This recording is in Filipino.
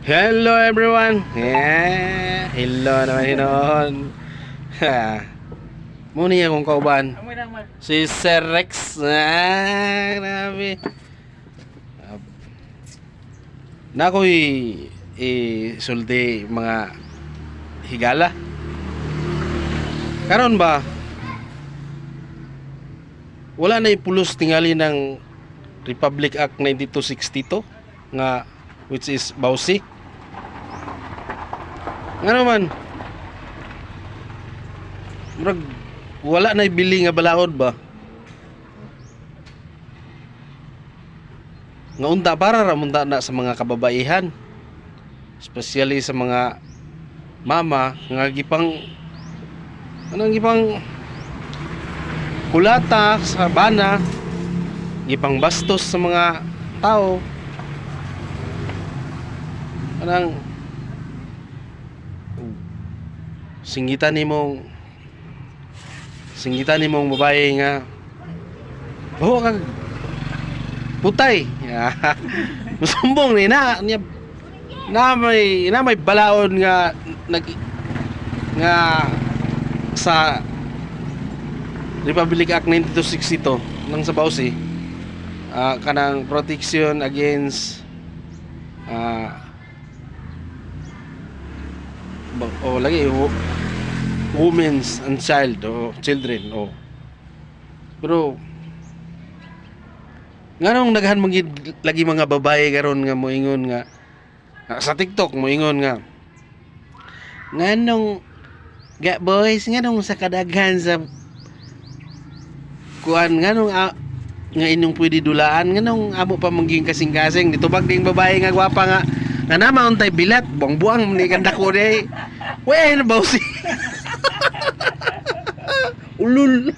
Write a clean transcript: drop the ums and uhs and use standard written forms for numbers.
Hello everyone. Hello naman hinon. Muna akong kauban. Si Sir Rex. Grabe. Na ako'y sulti mga higala. Karon ba? Wala na ipulos tingali ng Republic Act 9262 nga which is Bausi. Nga naman, wala na ibili nga balaod ba? Nga unta para ramunta na sa mga kababaihan, especially sa mga mama nga gipang kulata sa bana, gipang bastos sa mga tao. Anang singgitan nimong babae nga kag putay. Musumbong ni na may balaod nga sa Republic Act 9262 nang sa Bausi, kanang protection against women's and children. Pero nganong naghan magid lagi mga babae karon nga moingon nga sa TikTok moingon nga nganong boys nganong sa kadaghan sa kuan nganong nga inyong pwede dulaan nganong amo pa mangging kasing-kasing ditubag ding babae nga gwapa nga naman untay bilat buang-buang ni ganda ko day we na Bausi ulul.